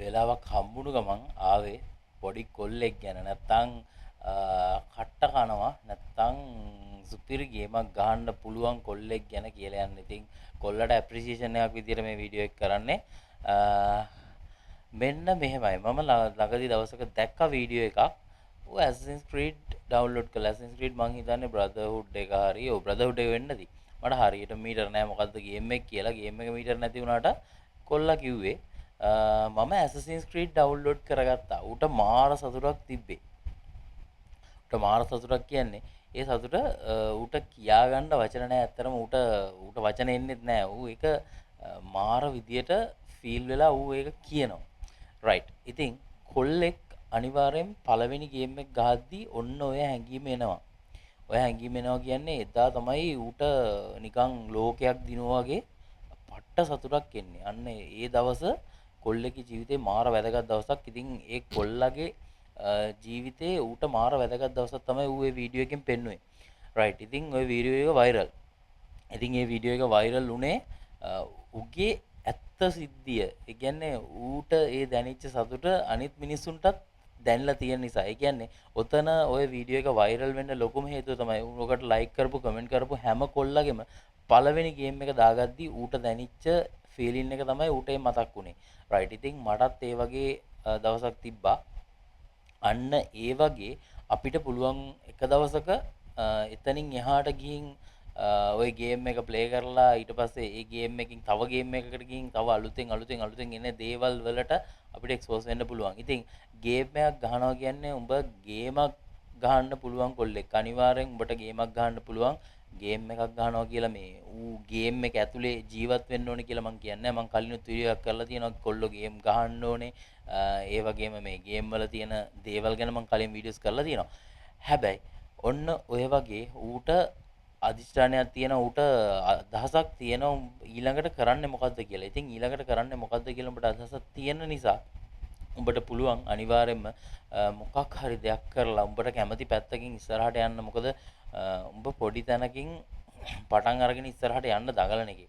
වෙලාවක් හම්බුණු ගමන් ආවේ පොඩි කොල්ලෙක් ගැන නැත්තම් කට්ට කනවා නැත්තම් සුපිරි ගේමක් ගහන්න පුළුවන් කොල්ලෙක් ගැන කියලා යන්න. ඉතින් කොල්ලට ඇප්‍රීසියේෂන් එකක් විදියට මේ වීඩියෝ එක කරන්නේ. මෙන්න මෙහෙමයි. මම ළඟදී දවසක දැක්ක වීඩියෝ එකක්. ඔය Assassin's Creed ඩවුන්ලෝඩ් කළා. Assassin's Creed මං හිතන්නේ Brotherhood එක හරි. ඔව් Brotherhood එක වෙන්නද? මට හරියට මීටර නෑ මොකද්ද ගේම් එක කියලා. ගේම් එක මීටර නැති වුණාට කොල්ලා කිව්වේ මම Assassin's Creed ඩවුන්ලෝඩ් කරගත්තා. ඌට මාර සතුටක් තිබ්බේ. ඌට මාර සතුටක් කියන්නේ ඒ සතුට ඌට කියාගන්න වචන නෑ. ඇත්තටම ඌට වචන එන්නෙත් නෑ. ඌ ඒක මාර විදියට ෆීල් වෙලා ඌ ඒක කියනවා. රයිට්. ඉතින් කොල්ලෙක් අනිවාර්යෙන් පළවෙනි ගේම් එක ගහද්දී ඔන්න ඔය හැංගීම එනවා. ඔය හැංගීම එනවා කියන්නේ එදා තමයි ඌට නිකන් ලෝකයක් දිනුවා වගේ පට්ට සතුටක් එන්නේ. අන්න ඒ දවස කොල්ලෙක්ගේ ජීවිතේ මාර වැදගත් දවසක්. ඉතින් ඒ කොල්ලගේ ජීවිතේ ඌට මාර වැදගත් දවසක් තමයි ඌ ඒ වීඩියෝ එකෙන් පෙන්නුවේ. රයිට්. ඉතින් ওই වීඩියෝ එක වෛරල්. ඉතින් මේ වීඩියෝ එක වෛරල් වුණේ උගේ ඇත්ත සිද්ධිය. ඒ කියන්නේ ඌට ඒ දැනෙච්ච සතුට අනිත් මිනිස්සුන්ටත් දැනලා තියෙන නිසා. ඒ කියන්නේ ඔතන ওই වීඩියෝ එක වෛරල් වෙන්න ලොකුම හේතුව තමයි ඌකට ලයික් කරපු කමෙන්ට් කරපු හැම කොල්ලගෙම පළවෙනි ගේම් එක දාගද්දි ඌට දැනෙච්ච ෆීලින් එක තමයි ඌට මතක් වුනේ. රයිට්. ඉතින් මටත් ඒ වගේ දවසක් තිබ්බා. අන්න ඒ වගේ අපිට පුළුවන් එක දවසක එතනින් එහාට ගිහින් ওই ගේම් එක ප්ලේ කරලා ඊට පස්සේ ඒ ගේම් එකකින් තව ගේම් එකකට ගිහින් තව අලුතෙන් එන දේවල් වලට අපිට එක්ස්පෝස් වෙන්න පුළුවන්. ඉතින් ගේම් එකක් ගහනවා කියන්නේ උඹ ගේමක් ගහන්න පුළුවන් කොල්ලෙක්. අනිවාර්යෙන් උඹට ගේමක් ගහන්න පුළුවන්. ගේම් එකක් ගහනවා කියලා මේ ඌ ගේම් එක ඇතුලේ ජීවත් වෙන්න ඕනේ කියලා මං කියන්නේ. මං කලිනුත් වීඩියෝ එකක් කරලා තියෙනවා කොල්ලෝ ගේම් ගහන්න ඕනේ. ඒ වගේම මේ ගේම් වල තියෙන දේවල් ගැන මං කලින් වීඩියෝස් කරලා තියෙනවා. හැබැයි ඔන්න ඔය වගේ ඌට අදිෂ්ඨානයක් තියෙන ඌට අදහසක් තියෙන ඊළඟට කරන්නේ මොකද්ද කියලා. ඉතින් ඊළඟට කරන්නේ මොකද්ද කියලා උඹට අදහසක් තියෙන නිසා උඹට පුළුවන් අනිවාර්යයෙන්ම මොකක් හරි දෙයක් කරලා උඹට කැමති පැත්තකින් ඉස්සරහට යන්න. මොකද උඹ පොඩි තැනකින් පටන් අරගෙන ඉස්සරහට යන්න දඟලන එකේ.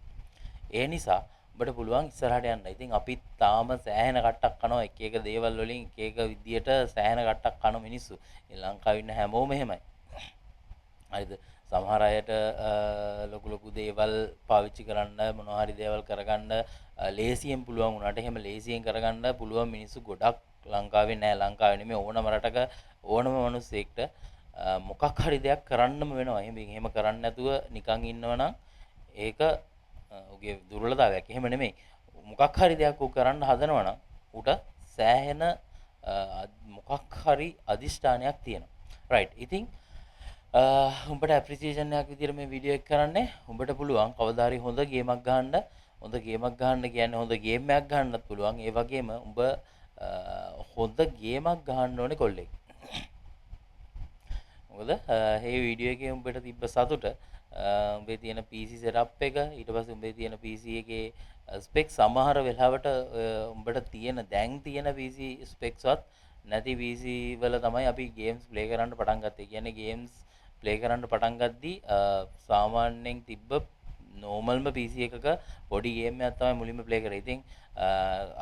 ඒ නිසා උඹට පුළුවන් ඉස්සරහට යන්න. ඉතින් අපි තාම සෑහෙන කට්ටක් කනවා එක එක දේවල් වලින් එක එක විදියට සෑහෙන කට්ටක් කන මිනිස්සු. ලංකාවේ ඉන්න හැමෝම එහෙමයි. හරිද? සමහර අයට ලොකු දේවල් පාවිච්චි කරන්න මොනවා හරි දේවල් කරගන්න ලේසියෙන් පුළුවන් වුණාට එහෙම ලේසියෙන් කරගන්න පුළුවන් මිනිස්සු ගොඩක් ලංකාවේ නෑ. ලංකාවේ නෙමෙයි ඕනම රටක ඕනම මිනිස්සෙක්ට මොකක් හරි දෙයක් කරන්නම වෙනවා. එහෙම කරන්නේ නැතුව නිකන් ඉන්නවනම් ඒක උගේ දුර්වලතාවයක්. එහෙම නෙමෙයි. මොකක් හරි දෙයක් උ කරන්න හදනවනම් උට සෑහෙන මොකක් හරි අදිෂ්ඨානයක් තියෙනවා. රයිට්. ඉතින් උඹට ඇප්‍රීසියේෂන් එකක් විදියට මේ වීඩියෝ එක කරන්නේ. උඹට පුළුවන් කවදා හරි හොඳ ගේමක් ගහන්න. හොඳ ගේමක් ගහන්න කියන්නේ හොඳ ගේම් එකක් ගහන්නත් පුළුවන්. ඒ වගේම උඹ හොඳ ගේමක් ගහන්න ඕනේ කොල්ලෙක්. මොකද මේ වීඩියෝ එකේ උඹට තිබ්බ සතුට උඹේ තියෙන PC setup එක ඊට පස්සේ උඹේ තියෙන PC එකේ ස්පෙක්ස් සමහර වෙලාවට උඹට තියෙන දැන් තියෙන PC ස්පෙක්ස් වත් නැති PC වල තමයි අපි ගේම්ස් ප්ලේ කරන්න පටන් ගත්තේ. කියන්නේ ගේම්ස් ප්ලේ කරන්න පටන් ගද්දී සාමාන්‍යයෙන් තිබ්බ නෝමල්ම PC එකක පොඩි ගේම් එකක් තමයි මුලින්ම ප්ලේ කරේ. ඉතින්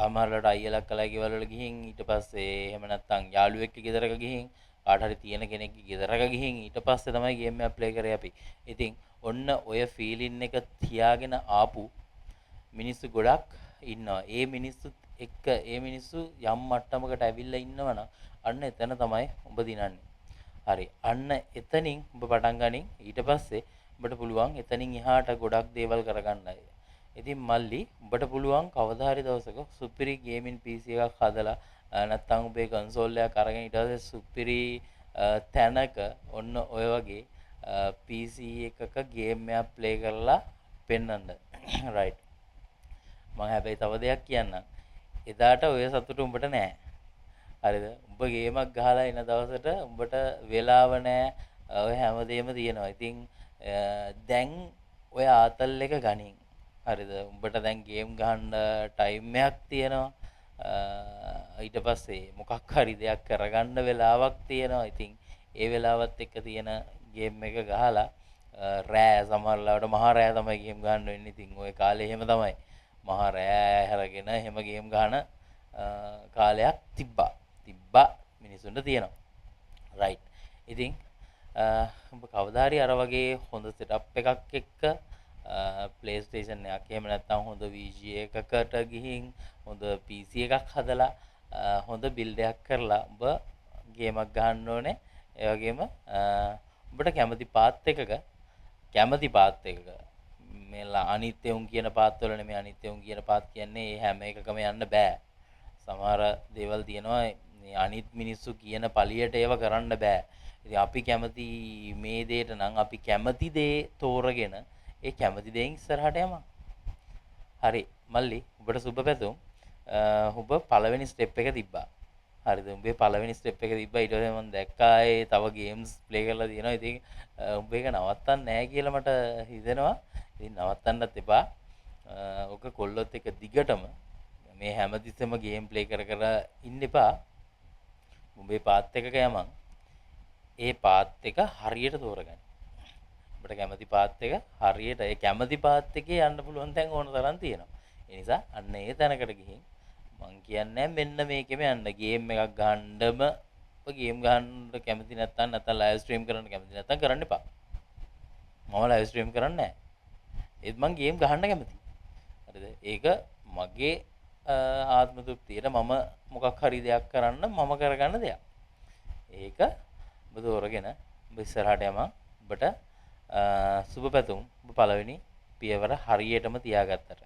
අමාරුලට අයියලක් කළා ගෙවල් වල ගිහින් ඊට පස්සේ එහෙම නැත්නම් යාළුවෙක් ගෙදරක ගිහින් කාට හරි තියෙන කෙනෙක්ගේ ගෙදරක ගිහින් ඊට පස්සේ තමයි ගේම් එක ප්ලේ කරේ අපි. ඉතින් ඔන්න ඔය ෆීලින් එක තියාගෙන ආපු මිනිස්සු ගොඩක් ඉන්නවා. ඒ මිනිස්සුත් එක්ක ඒ මිනිස්සු යම් මට්ටමකට ඇවිල්ලා ඉන්නවනම් අන්න එතන තමයි උඹ දිනන්නේ. හරි. අන්න එතනින් උඹ පටන් ගනින්. ඊට පස්සේ උඹට පුළුවන් එතනින් එහාට ගොඩක් දේවල් කරගන්න. ඉතින් මල්ලි උඹට පුළුවන් කවදා හරි දවසක සුපිරි ගේමින් PC එකක් හදලා නැත්නම් උඹේ කන්සෝල් එකක් අරගෙන ඊට පස්සේ සුපිරි තැනක ඔන්න ඔය වගේ PC එකක ගේම් එකක් ප්ලේ කරලා පෙන්වන්න. රයිට්. මම හැබැයි තව දෙයක් කියන්නම්. එදාට ඔය සතුට උඹට නෑ. හරිද? උඹ ගේමක් ගහලා එන දවසට උඹට වෙලාව නෑ. ඔය හැමදේම තියෙනවා. ඉතින් දැන් ඔය ආතල් එක ගනින්. හරිද? උඹට දැන් ගේම් ගහන්න ටයිම් එකක් තියෙනවා. ඊට පස්සේ මොකක් හරි දෙයක් කරගන්න වෙලාවක් තියෙනවා. ඉතින් ඒ වෙලාවත් එක්ක තියෙන ගේම් එක ගහලා රෑ සමහරවිට මහා රෑ තමයි ගේම් ගහන්න වෙන්නේ. ඉතින් ওই කාලේ එහෙම තමයි. මහා රෑ හැරගෙන එහෙම ගේම් ගහන කාලයක් තිබ්බා මිනිසුන්ට තියෙනවා. රයිට්. ඉතින් ඔබ කවදා හරි අර වගේ හොඳ සෙටප් එකක් එක්ක PlayStation එකක් එහෙම නැත්නම් හොඳ VGA එකකට ගිහින් හොඳ PC එකක් හදලා හොඳ බිල්ඩ් එකක් කරලා ඔබ ගේමක් ගහන්න ඕනේ. ඒ වගේම ඔබට කැමති පාත් එකක මේලා අනිත්‍ය උන් කියන පාත් වල නෙමෙයි අනිත්‍ය උන් කියන පාත් කියන්නේ හැම එකකම යන්න බෑ. සමහර දේවල් තියෙනවා මේ අනිත් මිනිස්සු කියන පළියට ඒව කරන්න බෑ. ඉතින් අපි කැමති මේ දෙයට නම් අපි කැමති දේ තෝරගෙන ඒ කැමති දේෙන් ඉස්සරහට යමු. හරි මල්ලි ඔබට සුබ පැතුම්. ඔබ පළවෙනි ස්ටෙප් එක තිබ්බා. හරිද? උඹේ පළවෙනි ස්ටෙප් එක තිබ්බා. ඊට පස්සේ මම දැක්කා ඒ තව ගේම්ස් ප්ලේ කරලා තියෙනවා. ඉතින් උඹ ඒක නවත්තන්න නැහැ කියලා මට හිතෙනවා. ඉතින් නවත්තන්නත් එපා. ඔක කොල්ලොත් එක දිගටම මේ හැමතිස්සෙම ගේම් ප්ලේ කර ඉන්න එපා. උඹේ පාත් එකක යමන්. ඒ පාත් එක හරියට තෝරගන්න. ඔබට කැමති පාත් එක හරියට ඒ කැමති පාත් එකේ යන්න පුළුවන් තැන් ඕන තරම් තියෙනවා. ඒ නිසා අන්න ඒ තැනකට ගිහින් මං කියන්නේ මෙන්න මේකෙම යන්න ගේම් එකක් ගහන්නම ඔය ගේම් ගහන්න කැමති නැත්නම් ලයිව් ස්ට්‍රීම් කරන්න කැමති නැත්නම් කරන්න එපා. මම ලයිව් ස්ට්‍රීම් කරන්නේ නැහැ. ඒත් මං ගේම් ගහන්න කැමතියි. හරිද? ඒක මගේ ආත්ම තෘප්තියට මම මොකක් හරි දෙයක් කරන්න මම කරගන්න දෙයක්. ඒක ඔබ තෝරගෙන ඔබ ඉස්සරහට යම ඔබට සුබ පැතුම්. ඔබ පළවෙනි පියවර හරියටම තියාගත්තට.